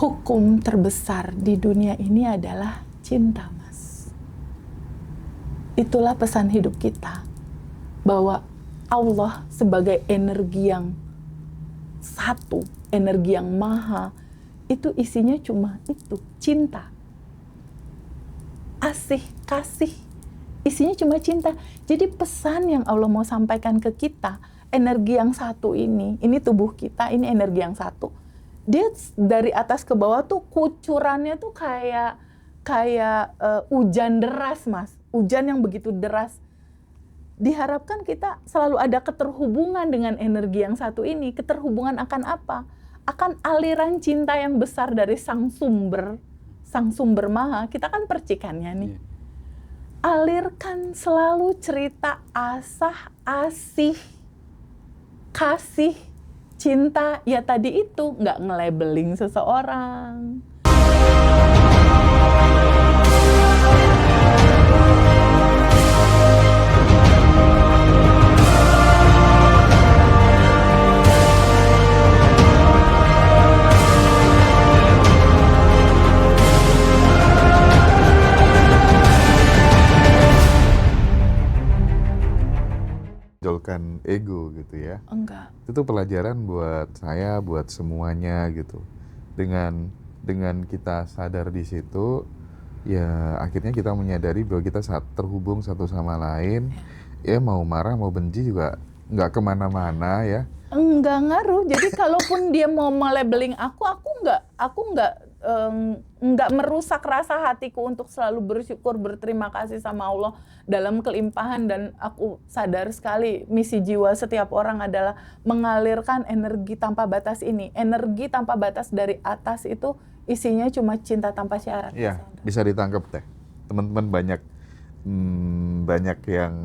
hukum terbesar di dunia ini adalah cinta, Mas. Itulah pesan hidup kita, bahwa Allah sebagai energi yang satu, energi yang maha, itu isinya cuma itu, cinta. Asih, kasih, isinya cuma cinta. Jadi pesan yang Allah mau sampaikan ke kita, energi yang satu ini tubuh kita, ini energi yang satu. Dia dari atas ke bawah tuh kucurannya tuh kayak hujan deras, Mas. Hujan yang begitu deras. Diharapkan kita selalu ada keterhubungan dengan energi yang satu ini. Keterhubungan akan apa? Akan aliran cinta yang besar dari sang sumber maha. Kita kan percikannya nih. Alirkan selalu cerita asah, asih, kasih, cinta. Ya tadi itu, nggak nge-labeling seseorang. Jolkan ego gitu ya. Enggak. Itu pelajaran buat saya, buat semuanya gitu. Dengan kita sadar di situ, ya akhirnya kita menyadari bahwa kita saat terhubung satu sama lain, ya mau marah mau benci juga nggak kemana-mana ya. Enggak ngaruh. Jadi kalaupun dia mau melabeling aku enggak merusak rasa hatiku untuk selalu bersyukur, berterima kasih sama Allah dalam kelimpahan. Dan aku sadar sekali misi jiwa setiap orang adalah mengalirkan energi tanpa batas ini. Energi tanpa batas dari atas itu isinya cuma cinta tanpa syarat. Iya, bisa ditangkap teh. Teman-teman banyak yang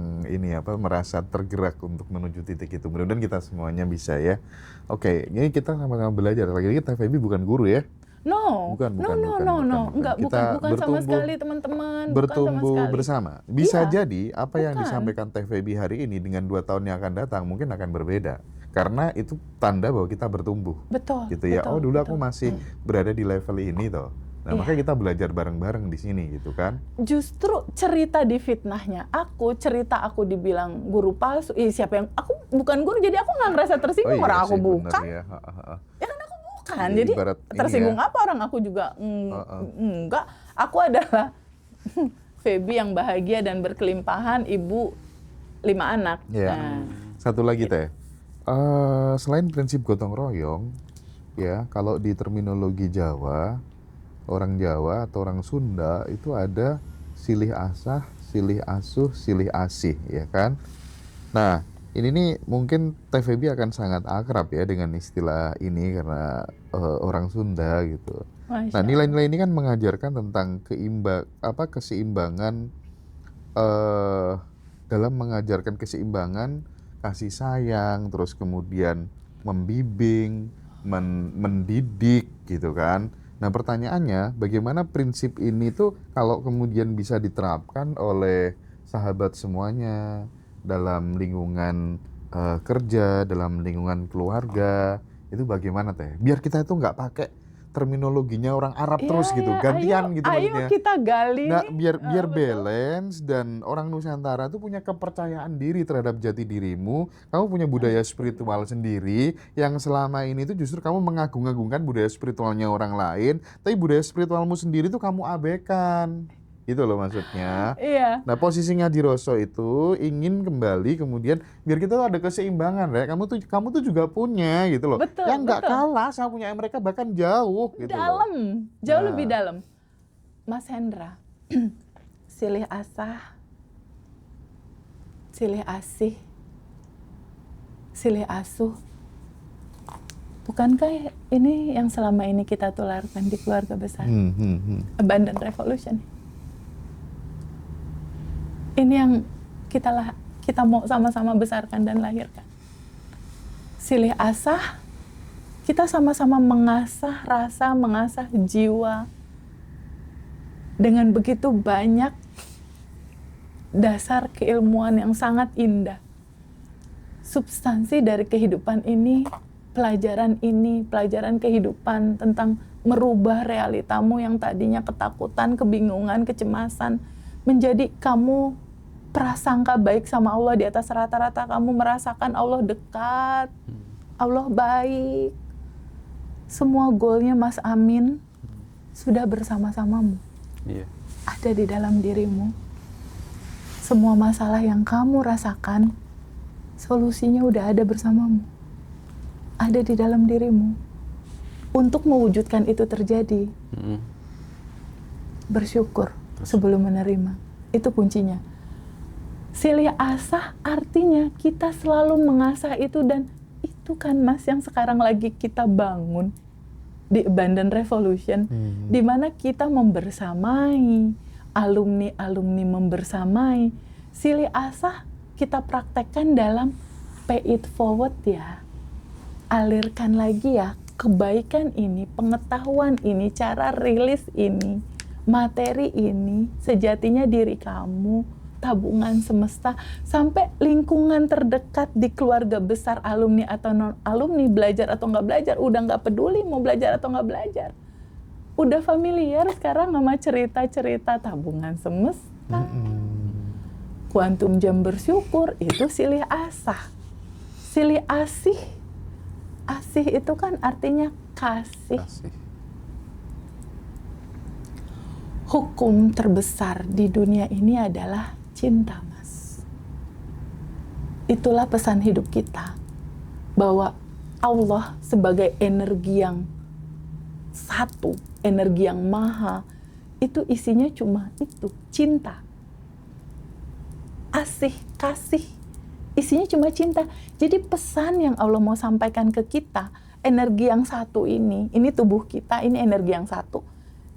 merasa tergerak untuk menuju titik itu. Mudah-mudahan kita semuanya bisa ya. Oke, ini kita sama-sama belajar. Lagi-lagi Teh Feby bukan guru ya. Bukan. Enggak, bukan sama sekali teman-teman. Bertumbuh bersama. Bisa Iya, jadi apa yang disampaikan Teh Feby hari ini dengan 2 tahun yang akan datang mungkin akan berbeda. Karena itu tanda bahwa kita bertumbuh. Betul. Gitu ya. Betul, dulu betul. aku masih berada di level ini toh. Nah, makanya kita belajar bareng-bareng di sini gitu kan. Justru cerita di fitnahnya cerita aku dibilang guru palsu. Siapa yang aku bukan guru, jadi aku nggak ngerasa tersinggung. Orang aku bukan. Ya. Ya kan aku bukan. Jadi tersinggung apa orang aku juga enggak. Aku adalah Feby yang bahagia dan berkelimpahan, ibu 5 anak. Ya. Satu lagi Teh. Selain prinsip gotong royong, ya kalau di terminologi Jawa, orang Jawa atau orang Sunda itu ada silih asah, silih asuh, silih asih, ya kan? Nah, ini nih mungkin Teh Feby akan sangat akrab ya dengan istilah ini karena orang Sunda gitu. Nah, nilai-nilai ini kan mengajarkan tentang keseimbangan dalam mengajarkan keseimbangan kasih sayang, terus kemudian membimbing, mendidik gitu kan. Nah pertanyaannya, bagaimana prinsip ini tuh kalau kemudian bisa diterapkan oleh sahabat semuanya dalam lingkungan kerja, dalam lingkungan keluarga, itu bagaimana Teh? Biar kita itu nggak pakai terminologinya orang Arab terus gitu, gantian gitu maksudnya. Ayo kita gali. Nah, biar balance dan orang Nusantara tuh punya kepercayaan diri terhadap jati dirimu. Kamu punya budaya spiritual sendiri yang selama ini tuh justru kamu mengagung-agungkan budaya spiritualnya orang lain, tapi budaya spiritualmu sendiri tuh kamu abaikan. Gitu loh maksudnya. Iya. Nah, posisi Ngaji Roso itu ingin kembali kemudian biar kita tuh ada keseimbangan, ya. Kamu tuh juga punya gitu loh. Betul, yang nggak kalah sama punya mereka, bahkan jauh gitu dalam, loh. jauh lebih dalam. Mas Hendra, silih asah, silih asih, silih asuh. Bukankah ini yang selama ini kita tularkan di keluarga besar? Abundant Revolution. Ini yang kita mau sama-sama besarkan dan lahirkan. Silih asah, kita sama-sama mengasah rasa, mengasah jiwa. Dengan begitu banyak dasar keilmuan yang sangat indah. Substansi dari kehidupan ini pelajaran ini, pelajaran kehidupan tentang merubah realitamu yang tadinya ketakutan, kebingungan, kecemasan, menjadi kamu prasangka baik sama Allah di atas rata-rata, kamu merasakan Allah dekat, Allah baik. Semua goalnya Mas Amin sudah bersama-samamu. Iya. Ada di dalam dirimu. Semua masalah yang kamu rasakan, solusinya udah ada bersamamu. Ada di dalam dirimu. Untuk mewujudkan itu terjadi, bersyukur sebelum menerima. Itu kuncinya. Silih asah artinya kita selalu mengasah itu, dan itu kan Mas yang sekarang lagi kita bangun di Abundant Revolution, di mana kita membersamai, alumni-alumni membersamai. Silih asah kita praktekkan dalam pay it forward ya. Alirkan lagi ya kebaikan ini, pengetahuan ini, cara rilis ini, materi ini, sejatinya diri kamu, tabungan semesta, sampai lingkungan terdekat di keluarga besar alumni atau non-alumni, belajar atau nggak belajar, udah nggak peduli mau belajar atau nggak belajar. Udah familiar sekarang sama cerita-cerita tabungan semesta. Kuantum jam bersyukur, itu silih asah. Silih asih. Asih itu kan artinya kasih. Hukum terbesar di dunia ini adalah cinta, Mas. Itulah pesan hidup kita, bahwa Allah sebagai energi yang satu, energi yang maha, itu isinya cuma itu, cinta. Asih, kasih, isinya cuma cinta. Jadi pesan yang Allah mau sampaikan ke kita, energi yang satu ini tubuh kita, ini energi yang satu.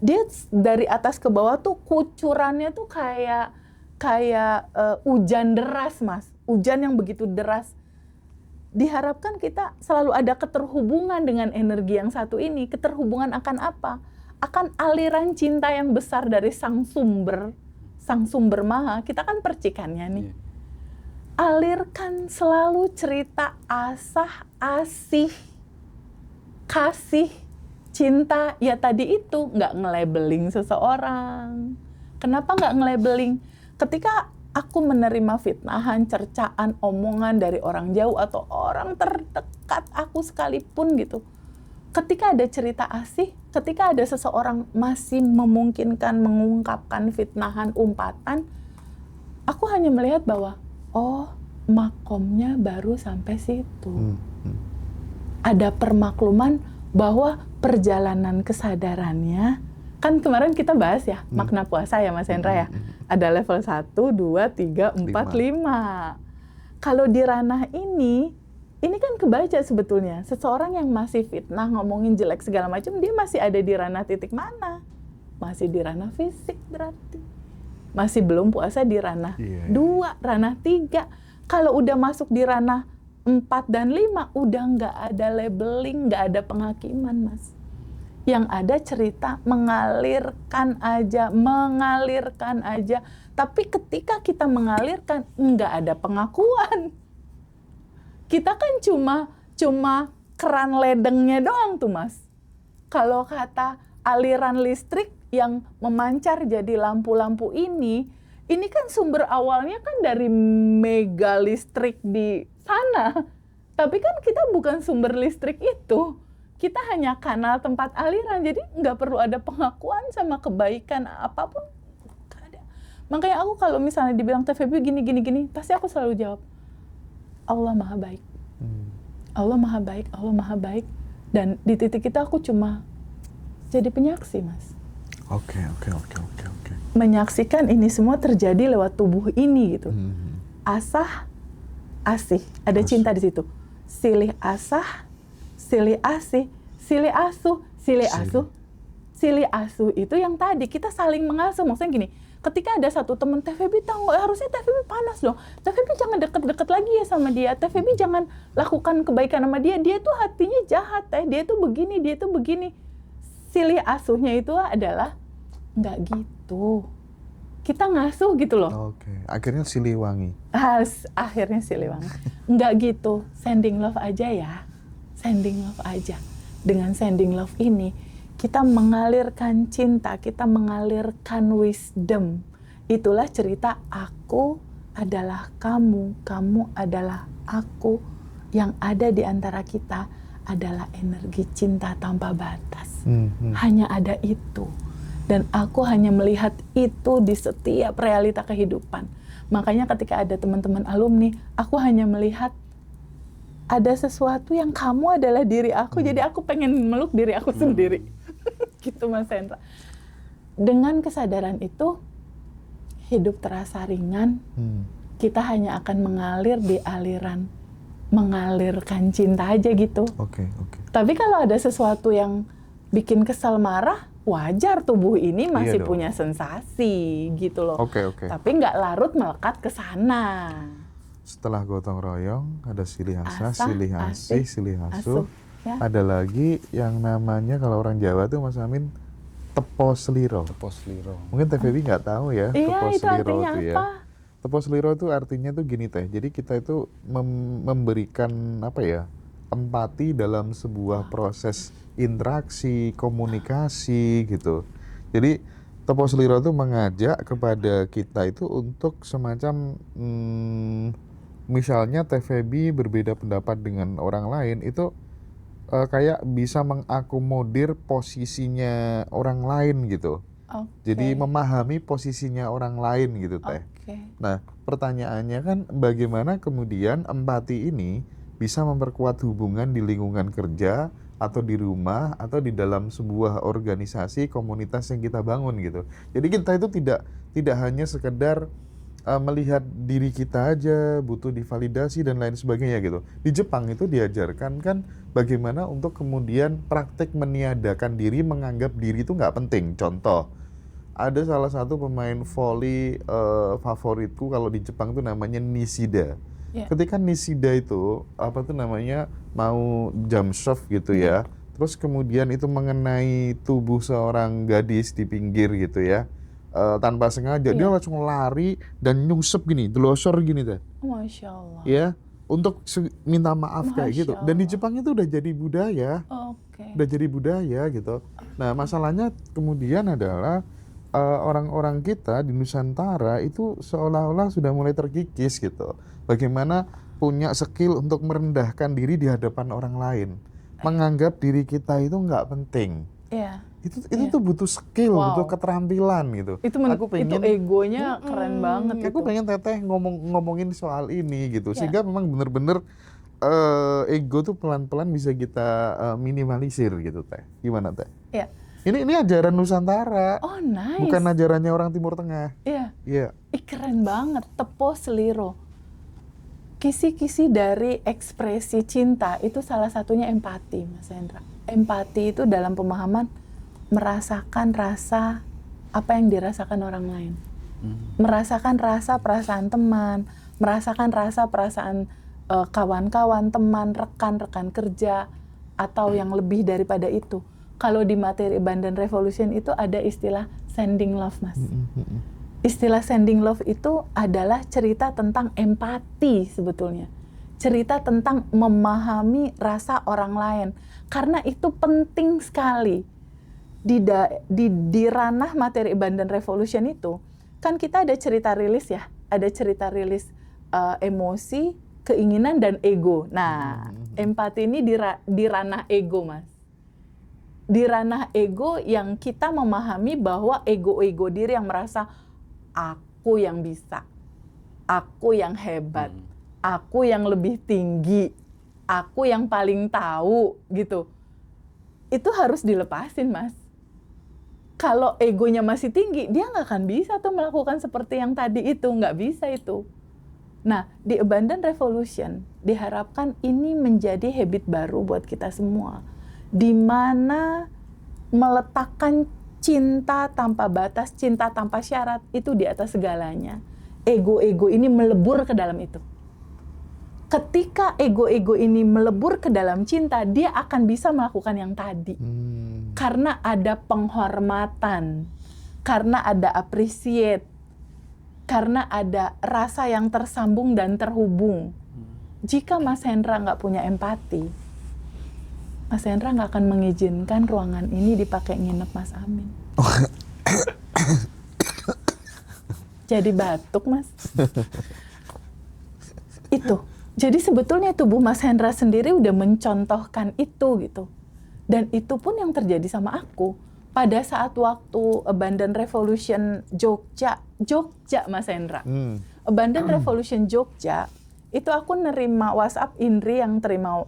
Dia dari atas ke bawah tuh kucurannya tuh kayak hujan deras, Mas. Hujan yang begitu deras. Diharapkan kita selalu ada keterhubungan dengan energi yang satu ini. Keterhubungan akan apa? Akan aliran cinta yang besar dari sang sumber maha. Kita kan percikannya nih. Alirkan selalu cerita asah, asih, kasih, cinta. Ya tadi itu, nggak nge-labeling seseorang. Kenapa nggak nge-labeling? Ketika aku menerima fitnahan, cercaan, omongan dari orang jauh atau orang terdekat aku sekalipun gitu. Ketika ada cerita asih, ketika ada seseorang masih memungkinkan mengungkapkan fitnahan, umpatan, aku hanya melihat bahwa, oh, makomnya baru sampai situ. Ada permakluman bahwa perjalanan kesadarannya, kan kemarin kita bahas ya, makna puasa ya Mas Hendra ya. Ada level 1, 2, 3, 4, 5. Kalau di ranah ini kan kebaca sebetulnya. Seseorang yang masih fitnah, ngomongin jelek segala macam, dia masih ada di ranah titik mana? Masih di ranah fisik berarti. Masih belum puasa di ranah 2, ranah 3. Kalau udah masuk di ranah 4 dan 5, udah nggak ada labeling, nggak ada penghakiman, Mas. Yang ada cerita mengalirkan aja. Tapi ketika kita mengalirkan, nggak ada pengakuan. Kita kan cuma keran ledengnya doang tuh, Mas. Kalau kata aliran listrik yang memancar jadi lampu-lampu ini kan sumber awalnya kan dari mega listrik di sana. Tapi kan kita bukan sumber listrik itu. Kita hanya kanal tempat aliran, jadi nggak perlu ada pengakuan sama kebaikan apapun. Nggak ada. Makanya aku kalau misalnya dibilang TVB gini, pasti aku selalu jawab, Allah maha baik. Allah maha baik, Allah maha baik. Dan di titik itu aku cuma jadi penyaksi, Mas. Oke. Menyaksikan ini semua terjadi lewat tubuh ini gitu. Asah, asih, ada cinta di situ. Silih asah, silih asih, silih asuh, silih asuh. Silih asuh itu yang tadi kita saling mengasuh. Maksudnya gini, ketika ada satu teman TVB tahu, harusnya TVB panas dong. TVB jangan deket-deket lagi ya sama dia. TVB jangan lakukan kebaikan sama dia. Dia tuh hatinya jahat, dia tuh begini, dia tuh begini. Silih asuhnya itu adalah nggak gitu. Kita ngasuh gitu loh. Oke. Akhirnya Siliwangi. Akhirnya Siliwangi. Nggak gitu. Sending love aja ya. sending love aja. Dengan sending love ini, kita mengalirkan cinta, kita mengalirkan wisdom. Itulah cerita aku adalah kamu, kamu adalah aku. Yang ada di antara kita adalah energi cinta tanpa batas. Hanya ada itu. Dan aku hanya melihat itu di setiap realita kehidupan. Makanya ketika ada teman-teman alumni, aku hanya melihat ada sesuatu yang kamu adalah diri aku, jadi aku pengen meluk diri aku sendiri. Gitu Mas Hendra. Dengan kesadaran itu, hidup terasa ringan, kita hanya akan mengalir di aliran, mengalirkan cinta aja gitu. Oke. Tapi kalau ada sesuatu yang bikin kesal marah, wajar tubuh ini masih punya sensasi gitu loh. Oke. Tapi nggak larut melekat ke sana. Setelah gotong royong, ada silih asa, Asa, silih asih, silih asuh. Ya. Ada lagi yang namanya kalau orang Jawa tuh Mas Amin, tepo seliro. Mungkin TVB nggak tahu ya, Iya, tepo itu seliro artinya itu ya. apa? Tepo seliro itu artinya tuh gini Teh. Jadi kita itu memberikan apa ya? Empati dalam sebuah proses interaksi, komunikasi gitu. Jadi tepo seliro itu mengajak kepada kita itu untuk semacam misalnya TVB berbeda pendapat dengan orang lain itu kayak bisa mengakomodir posisinya orang lain gitu. Jadi memahami posisinya orang lain gitu Teh. Nah pertanyaannya kan bagaimana kemudian empati ini bisa memperkuat hubungan di lingkungan kerja atau di rumah atau di dalam sebuah organisasi komunitas yang kita bangun gitu. Jadi kita itu tidak hanya sekedar melihat diri kita aja, butuh divalidasi dan lain sebagainya gitu. Di Jepang itu diajarkan kan bagaimana untuk kemudian praktek meniadakan diri, menganggap diri itu nggak penting. Contoh, ada salah satu pemain voli favoritku kalau di Jepang tuh namanya Nishida. Ketika Nishida itu mau jump shot gitu ya, terus kemudian itu mengenai tubuh seorang gadis di pinggir gitu ya. Tanpa sengaja dia langsung lari dan nyungsep gini, delosor gini Teh. Masya Allah. Ya, untuk minta maaf kayak gitu. Dan di Jepang itu udah jadi budaya. Udah jadi budaya gitu. Nah, masalahnya kemudian adalah orang-orang kita di Nusantara itu seolah-olah sudah mulai terkikis gitu. Bagaimana punya skill untuk merendahkan diri di hadapan orang lain. Menganggap diri kita itu nggak penting. Itu tuh butuh skill, butuh keterampilan gitu. Itu egonya keren banget. Aku pengen Teteh ngomongin soal ini gitu, sehingga memang benar-benar ego tuh pelan-pelan bisa kita minimalisir gitu Teh. Gimana Teh? Ini ajaran Nusantara. Oh nice. Bukan ajarannya orang Timur Tengah. Iya. Keren banget, tepo seliro. Kisi-kisi dari ekspresi cinta itu salah satunya empati, Mas Hendra. Empati itu dalam pemahaman merasakan rasa apa yang dirasakan orang lain. Merasakan rasa perasaan teman, merasakan rasa perasaan kawan-kawan, teman, rekan-rekan kerja, atau yang lebih daripada itu. Kalau di materi Abundant Revolution itu ada istilah sending love, Mas. Istilah sending love itu adalah cerita tentang empati sebetulnya. Cerita tentang memahami rasa orang lain. Karena itu penting sekali. Di ranah materi Abundant Revolution itu, kan kita ada cerita rilis ya. Ada cerita rilis emosi, keinginan, dan ego. Nah, empati ini di ranah ego, Mas. Di ranah ego yang kita memahami bahwa ego-ego diri yang merasa aku yang bisa, aku yang hebat, aku yang lebih tinggi, aku yang paling tahu gitu. Itu harus dilepasin, Mas. Kalau egonya masih tinggi, dia nggak akan bisa tuh melakukan seperti yang tadi itu, nggak bisa itu. Nah, di Abundant Revolution diharapkan ini menjadi habit baru buat kita semua, di mana meletakkan cinta tanpa batas, cinta tanpa syarat itu di atas segalanya. Ego-ego ini melebur ke dalam itu. Ketika ego-ego ini melebur ke dalam cinta, dia akan bisa melakukan yang tadi. Karena ada penghormatan, karena ada appreciate, karena ada rasa yang tersambung dan terhubung. Jika Mas Hendra nggak punya empati, Mas Hendra nggak akan mengizinkan ruangan ini dipakai nginep Mas Amin. Jadi batuk, Mas. Itu. Jadi sebetulnya tubuh Mas Hendra sendiri udah mencontohkan itu gitu. Dan itu pun yang terjadi sama aku. Pada saat waktu Abundant Revolution Jogja Mas Hendra. Abundant Revolution Jogja, itu aku nerima WhatsApp Indri yang terima,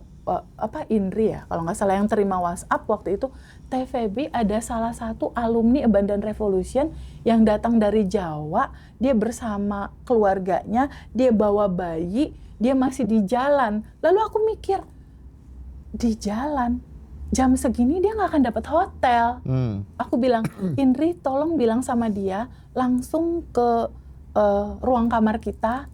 Indri ya, kalau nggak salah yang terima WhatsApp waktu itu, Teh Feby ada salah satu alumni Abundant Revolution yang datang dari Jawa, dia bersama keluarganya, dia bawa bayi, dia masih di jalan. Lalu aku mikir, di jalan? Jam segini dia nggak akan dapat hotel. Aku bilang, Indri tolong bilang sama dia langsung ke ruang kamar kita.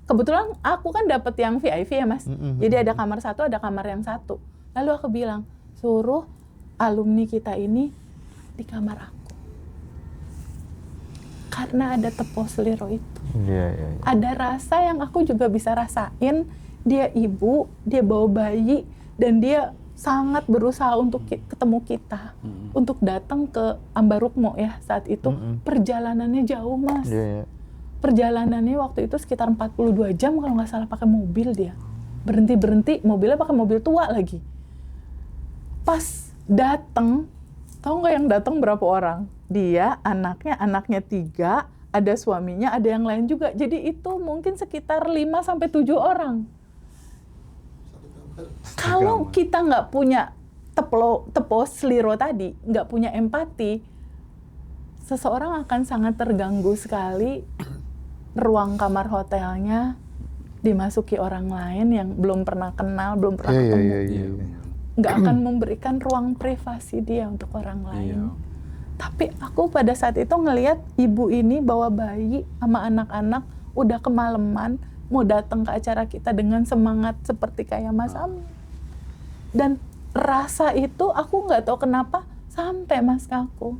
Kebetulan aku kan dapat yang VIP ya Mas. Jadi ada kamar satu, ada kamar yang satu. Lalu aku bilang, suruh alumni kita ini di kamar aku. Karena ada tepos seliro itu. Ada rasa yang aku juga bisa rasain. Dia ibu, dia bawa bayi, dan dia sangat berusaha untuk ketemu kita, untuk datang ke Ambarukmo ya saat itu. Perjalanannya jauh Mas. Perjalanannya waktu itu sekitar 42 jam kalau nggak salah, pakai mobil dia. Berhenti-berhenti, mobilnya pakai mobil tua lagi. Pas datang, tahu nggak yang datang berapa orang? Dia, anaknya 3, ada suaminya, ada yang lain juga. Jadi itu mungkin sekitar 5-7 orang. Kalau kita nggak punya tepos seliro tadi, nggak punya empati, seseorang akan sangat terganggu sekali. Ruang kamar hotelnya dimasuki orang lain yang belum pernah kenal, belum pernah ketemu. Nggak akan memberikan ruang privasi dia untuk orang lain. Tapi aku pada saat itu ngelihat ibu ini bawa bayi sama anak-anak, udah kemalaman, mau datang ke acara kita dengan semangat seperti kayak Mas Amin. Dan rasa itu aku nggak tahu kenapa sampai Mas ke aku.